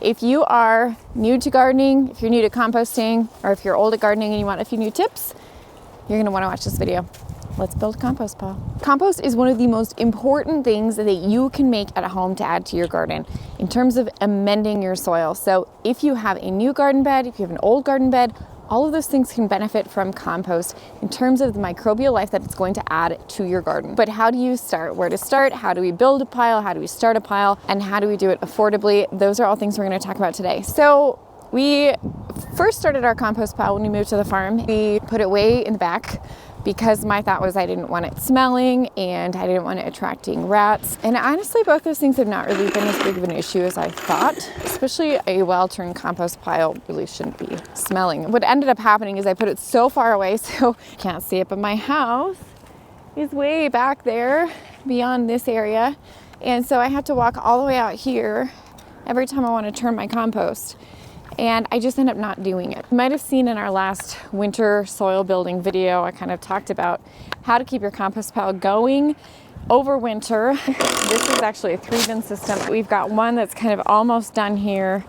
if you are new to gardening, if you're new to composting, or if you're old at gardening and you want a few new tips, you're gonna wanna watch this video. Let's build a compost pile. Compost is one of the most important things that you can make at home to add to your garden in terms of amending your soil. So if you have a new garden bed, if you have an old garden bed, all of those things can benefit from compost in terms of the microbial life that it's going to add to your garden. But how do you start? Where to start? How do we build a pile? How do we start a pile? And how do we do it affordably? Those are all things we're gonna talk about today. So we first started our compost pile when we moved to the farm. We put it way in the back because my thought was I didn't want it smelling and I didn't want it attracting rats. And honestly, both those things have not really been as big of an issue as I thought, especially a well-turned compost pile really shouldn't be smelling. What ended up happening is I put it so far away, so you can't see it, but my house is way back there beyond this area. And so I have to walk all the way out here every time I want to turn my compost. And I just end up not doing it. You might have seen in our last winter soil building video, I kind of talked about how to keep your compost pile going over winter. This is actually a 3-bin system. We've got one that's kind of almost done here,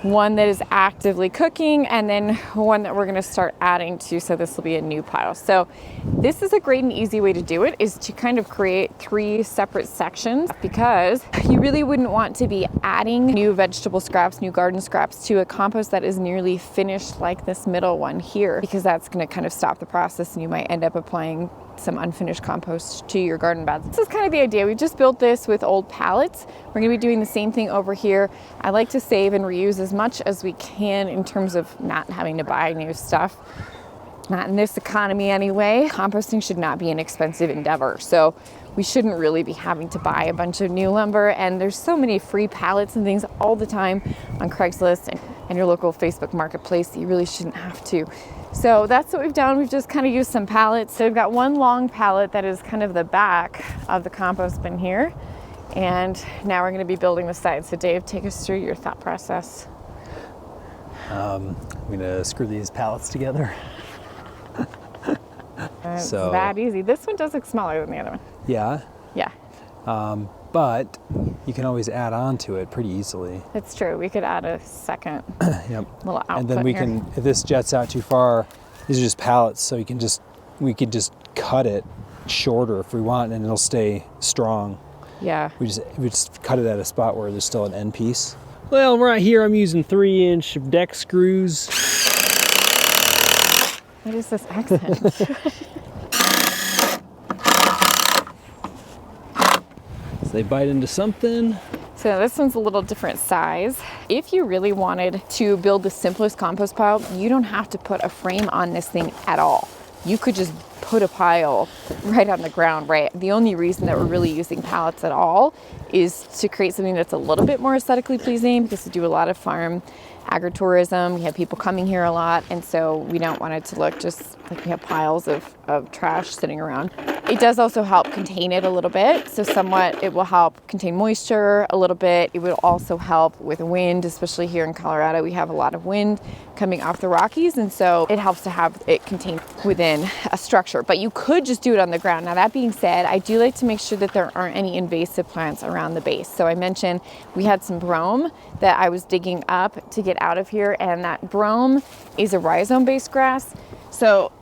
one that is actively cooking, and then one that we're gonna start adding to, so this will be a new pile. So this is a great and easy way to do it, is to kind of create 3 separate sections, because you really wouldn't want to be adding new vegetable scraps, new garden scraps to a compost that is nearly finished like this middle one here, because that's gonna kind of stop the process and you might end up applying some unfinished compost to your garden beds. This is kind of the idea. We just built this with old pallets. We're gonna be doing the same thing over here. I like to save and reuse as much as we can in terms of not having to buy new stuff. Not in this economy anyway. Composting should not be an expensive endeavor. So we shouldn't really be having to buy a bunch of new lumber. And there's so many free pallets and things all the time on Craigslist and your local Facebook marketplace that you really shouldn't have to. So that's what we've done. We've just kind of used some pallets. So we've got one long pallet that is kind of the back of the compost bin here. And now we're going to be building the sides. So Dave, take us through your thought process. I'm going to screw these pallets together. It's that easy. This one does look smaller than the other one. Yeah. Yeah. But you can always add on to it pretty easily. It's true. We could add a second Yep. little output And then we here. can, if this jets out too far, these are just pallets, so we could just cut it shorter if we want, and it'll stay strong. Yeah. We just cut it at a spot where there's still an end piece. Well, right here I'm using 3-inch deck screws. What is this accent? So they bite into something. So this one's a little different size. If you really wanted to build the simplest compost pile, you don't have to put a frame on this thing at all. You could just put a pile right on the ground, right? The only reason that we're really using pallets at all is to create something that's a little bit more aesthetically pleasing, because we do a lot of farm agritourism. We have people coming here a lot, and so we don't want it to look just like we have piles of trash sitting around. It does also help contain it a little bit. So somewhat it will help contain moisture a little bit. It will also help with wind, especially here in Colorado. We have a lot of wind coming off the Rockies, and so it helps to have it contained within a structure. But you could just do it on the ground. Now that being said, I do like to make sure that there aren't any invasive plants around the base. So I mentioned we had some brome that I was digging up to get out of here, and that brome is a rhizome-based grass. So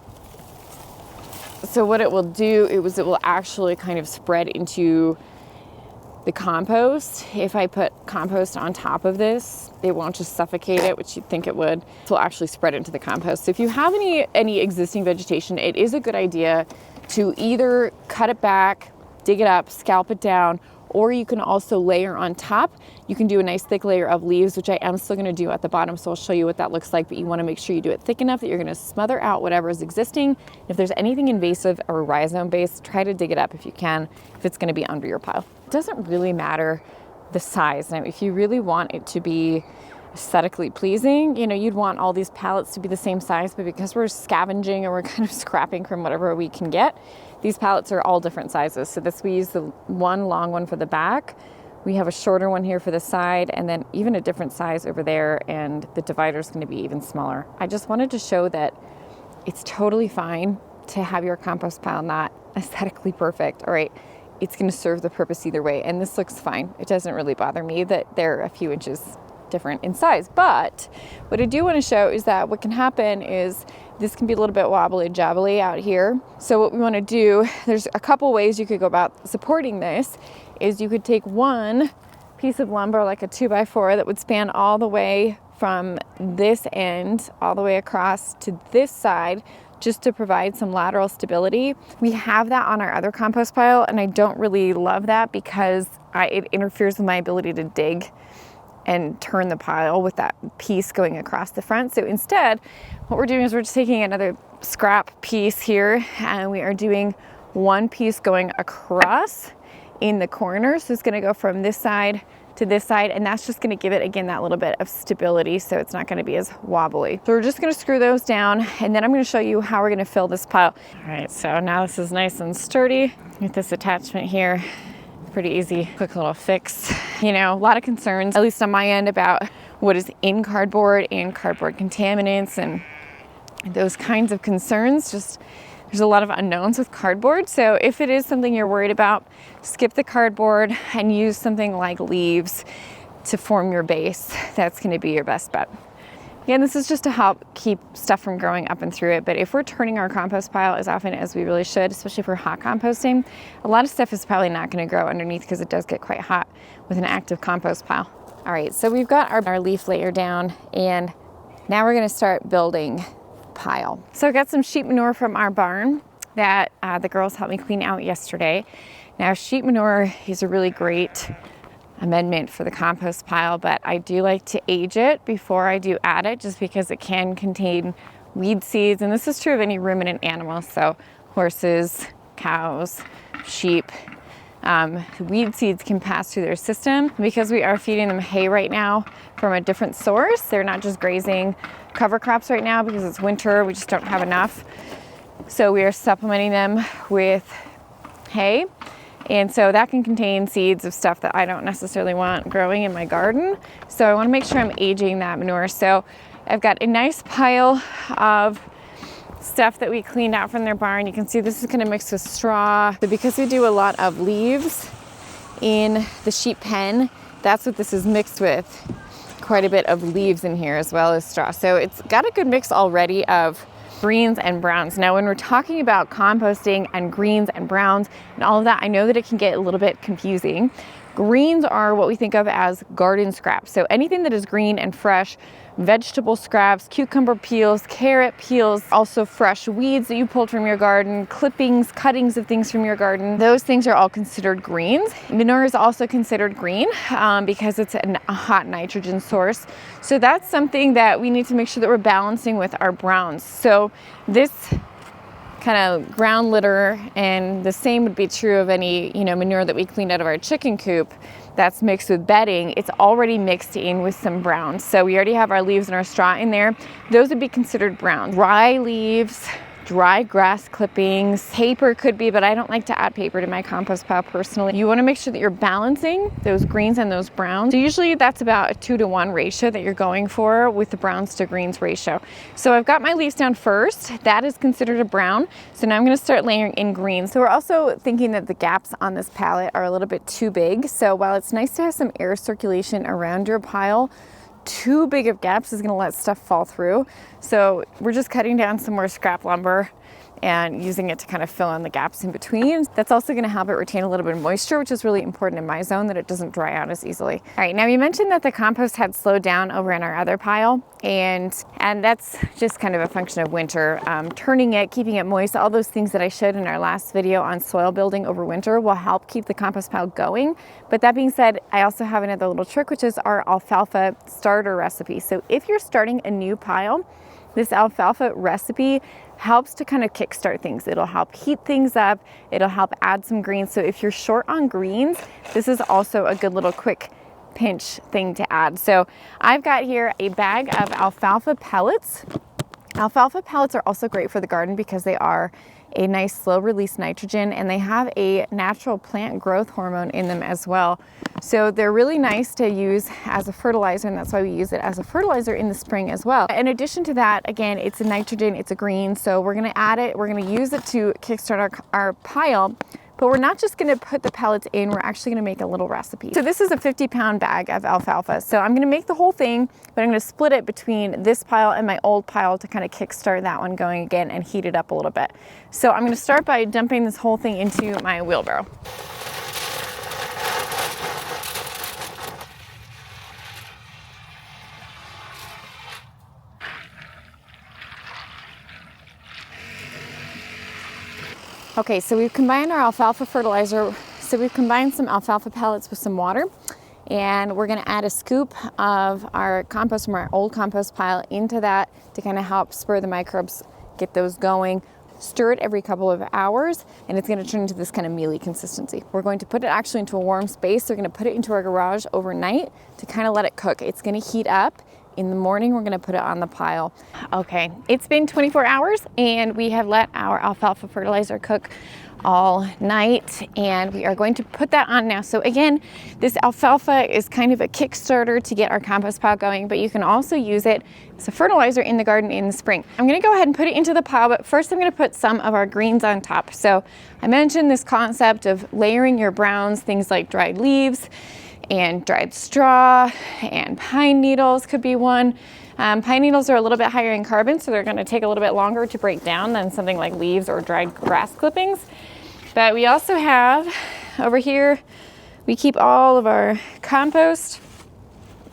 what it will do is it will actually kind of spread into the compost. If I put compost on top of this, it won't just suffocate it, which you'd think it would. It will actually spread into the compost. So if you have any existing vegetation, it is a good idea to either cut it back, dig it up, scalp it down, or you can also layer on top. You can do a nice thick layer of leaves, which I am still gonna do at the bottom, so I'll show you what that looks like, but you wanna make sure you do it thick enough that you're gonna smother out whatever is existing. If there's anything invasive or rhizome-based, try to dig it up if you can, if it's gonna be under your pile. It doesn't really matter the size. Now, if you really want it to be aesthetically pleasing, you'd want all these pallets to be the same size, but because we're scavenging and we're kind of scrapping from whatever we can get, these pallets are all different sizes. So we use the one long one for the back. We have a shorter one here for the side, and then even a different size over there, and the divider is going to be even smaller. I just wanted to show that it's totally fine to have your compost pile not aesthetically perfect. All right, it's going to serve the purpose either way, and this looks fine. It doesn't really bother me that they're a few inches different in size. But what I do want to show is that what can happen is this can be a little bit wobbly jabbly out here. So what we want to do, there's a couple ways you could go about supporting this, is you could take one piece of lumber, like a 2x4, that would span all the way from this end all the way across to this side, just to provide some lateral stability. We have that on our other compost pile, and I don't really love that because it interferes with my ability to dig and turn the pile with that piece going across the front. So instead, what we're doing is we're just taking another scrap piece here, and we are doing one piece going across in the corner. So it's gonna go from this side to this side, and that's just gonna give it, again, that little bit of stability, so it's not gonna be as wobbly. So we're just gonna screw those down, and then I'm gonna show you how we're gonna fill this pile. All right, so now this is nice and sturdy with this attachment here. Pretty easy, quick little fix. You know, a lot of concerns, at least on my end, about what is in cardboard and cardboard contaminants and those kinds of concerns. Just, there's a lot of unknowns with cardboard. So if it is something you're worried about, skip the cardboard and use something like leaves to form your base. That's going to be your best bet. Again, this is just to help keep stuff from growing up and through it. But if we're turning our compost pile as often as we really should, especially if we're hot composting, a lot of stuff is probably not going to grow underneath because it does get quite hot with an active compost pile. All right, so we've got our leaf layer down, and now we're going to start building pile. So I got some sheep manure from our barn that the girls helped me clean out yesterday. Now, sheep manure is a really great amendment for the compost pile, but I do like to age it before I do add it, just because it can contain weed seeds, and this is true of any ruminant animal, so horses, cows, sheep. Weed seeds can pass through their system. Because we are feeding them hay right now from a different source, they're not just grazing cover crops right now because it's winter, we just don't have enough. So we are supplementing them with hay. And so that can contain seeds of stuff that I don't necessarily want growing in my garden. So I want to make sure I'm aging that manure. So I've got a nice pile of stuff that we cleaned out from their barn. You can see this is going to mix with straw. So because we do a lot of leaves in the sheep pen, that's what this is mixed with. Quite a bit of leaves in here as well as straw. So it's got a good mix already of greens and browns. Now, when we're talking about composting and greens and browns and all of that, I know that it can get a little bit confusing. Greens are what we think of as garden scraps. So anything that is green and fresh, vegetable scraps, cucumber peels, carrot peels, also fresh weeds that you pulled from your garden, clippings, cuttings of things from your garden, those things are all considered greens. Manure is also considered green because it's a hot nitrogen source. So that's something that we need to make sure that we're balancing with our browns. So this kind of ground litter, and the same would be true of any, manure that we cleaned out of our chicken coop that's mixed with bedding. It's already mixed in with some browns. So we already have our leaves and our straw in there. Those would be considered brown. Dry leaves, dry grass clippings, paper could be, but I don't like to add paper to my compost pile personally. You want to make sure that you're balancing those greens and those browns. So usually that's about a 2-to-1 ratio that you're going for with the browns to greens ratio. So I've got my leaves down first. That is considered a brown. So now I'm going to start layering in green. So we're also thinking that the gaps on this pallet are a little bit too big. So while it's nice to have some air circulation around your pile, too big of gaps is going to let stuff fall through. So we're just cutting down some more scrap lumber and using it to kind of fill in the gaps in between. That's also going to help it retain a little bit of moisture, which is really important in my zone, that it doesn't dry out as easily. All right, now you mentioned that the compost had slowed down over in our other pile, and that's just kind of a function of winter. Turning it, keeping it moist, all those things that I showed in our last video on soil building over winter will help keep the compost pile going. But that being said, I also have another little trick, which is our alfalfa starter recipe. So if you're starting a new pile, this alfalfa recipe helps to kind of kickstart things. It'll help heat things up. It'll help add some greens. So if you're short on greens, this is also a good little quick pinch thing to add. So I've got here a bag of alfalfa pellets. Alfalfa pellets are also great for the garden because they are a nice slow release nitrogen, and they have a natural plant growth hormone in them as well. So they're really nice to use as a fertilizer, and that's why we use it as a fertilizer in the spring as well. In addition to that, again, it's a nitrogen, it's a green, so we're gonna add it, we're gonna use it to kickstart our pile. But we're not just gonna put the pellets in, we're actually gonna make a little recipe. So this is a 50-pound bag of alfalfa. So I'm gonna make the whole thing, but I'm gonna split it between this pile and my old pile to kind of kickstart that one going again and heat it up a little bit. So I'm gonna start by dumping this whole thing into my wheelbarrow. Okay, so we've combined our alfalfa fertilizer. So we've combined some alfalfa pellets with some water, and we're gonna add a scoop of our compost from our old compost pile into that to kind of help spur the microbes, get those going. Stir it every couple of hours, and it's gonna turn into this kind of mealy consistency. We're going to put it actually into a warm space. We're gonna put it into our garage overnight to kind of let it cook. It's gonna heat up. In the morning, we're gonna put it on the pile. Okay, it's been 24 hours and we have let our alfalfa fertilizer cook all night, and we are going to put that on now. So again, this alfalfa is kind of a Kickstarter to get our compost pile going, but you can also use it as a fertilizer in the garden in the spring. I'm gonna go ahead and put it into the pile, but first I'm gonna put some of our greens on top. So I mentioned this concept of layering your browns, things like dried leaves, and dried straw, and pine needles could be one. Pine needles are a little bit higher in carbon, so they're gonna take a little bit longer to break down than something like leaves or dried grass clippings. But we also have, over here, we keep all of our compost.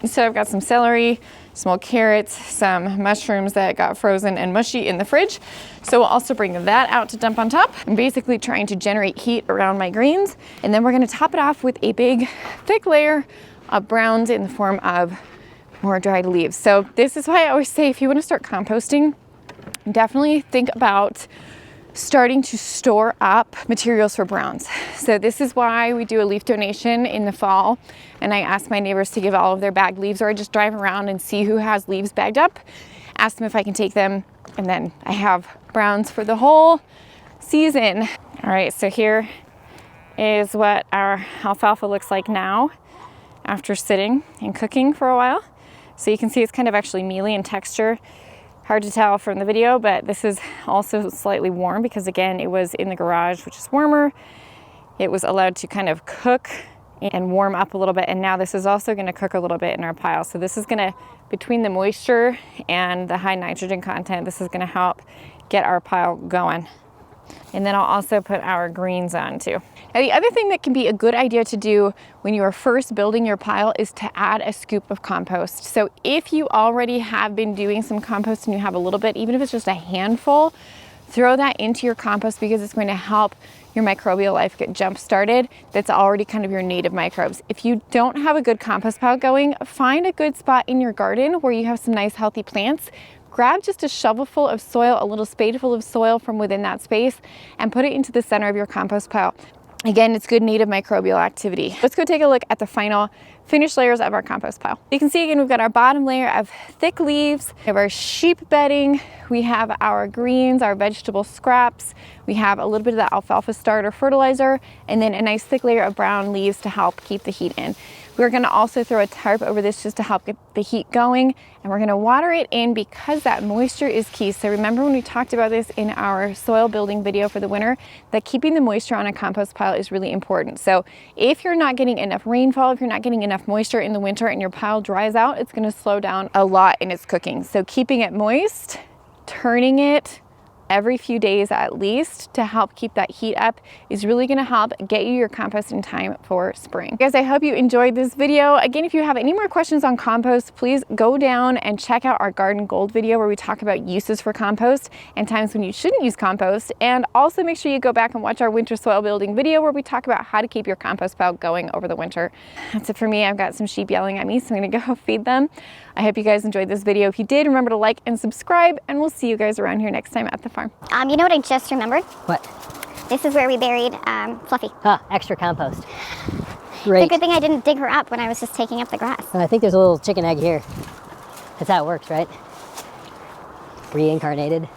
So I've got some celery, some old carrots, some mushrooms that got frozen and mushy in the fridge. So we'll also bring that out to dump on top. I'm basically trying to generate heat around my greens. And then we're gonna top it off with a big, thick layer of browns in the form of more dried leaves. So this is why I always say, if you wanna start composting, definitely think about starting to store up materials for browns. So this is why we do a leaf donation in the fall, and I ask my neighbors to give all of their bagged leaves, or I just drive around and see who has leaves bagged up, ask them if I can take them, and then I have browns for the whole season. All right, so here is what our alfalfa looks like now after sitting and cooking for a while. So you can see it's kind of actually mealy in texture. Hard to tell from the video, but this is also slightly warm because again, it was in the garage, which is warmer. It was allowed to kind of cook and warm up a little bit. And now this is also gonna cook a little bit in our pile. So this is gonna, between the moisture and the high nitrogen content, this is gonna help get our pile going. And then I'll also put our greens on too. Now the other thing that can be a good idea to do when you are first building your pile is to add a scoop of compost. So if you already have been doing some compost and you have a little bit, even if it's just a handful, throw that into your compost because it's going to help your microbial life get jump started. That's already kind of your native microbes. If you don't have a good compost pile going, find a good spot in your garden where you have some nice healthy plants. Grab just a shovelful of soil, a little spadeful of soil from within that space, and put it into the center of your compost pile. Again, it's good native microbial activity. Let's go take a look at the final finished layers of our compost pile. You can see again, we've got our bottom layer of thick leaves, we have our sheep bedding, we have our greens, our vegetable scraps, we have a little bit of the alfalfa starter fertilizer, and then a nice thick layer of brown leaves to help keep the heat in. We're gonna also throw a tarp over this just to help get the heat going, and we're gonna water it in because that moisture is key. So remember when we talked about this in our soil building video for the winter, that keeping the moisture on a compost pile is really important. So if you're not getting enough rainfall, if you're not getting enough moisture in the winter and your pile dries out, it's gonna slow down a lot in its cooking. So keeping it moist, turning it every few days at least to help keep that heat up is really going to help get you your compost in time for spring. Guys, I hope you enjoyed this video. Again, if you have any more questions on compost, please go down and check out our Garden Gold video where we talk about uses for compost and times when you shouldn't use compost. And also make sure you go back and watch our winter soil building video where we talk about how to keep your compost pile going over the winter. That's it for me. I've got some sheep yelling at me, so I'm going to go feed them. I hope you guys enjoyed this video. If you did, remember to like and subscribe, and we'll see you guys around here next time at the farm. You know what I just remembered? What? This is where we buried Fluffy. Ah, extra compost. It's Great. a good thing I didn't dig her up when I was just taking up the grass. I think there's a little chicken egg here. That's how it works, right? Reincarnated.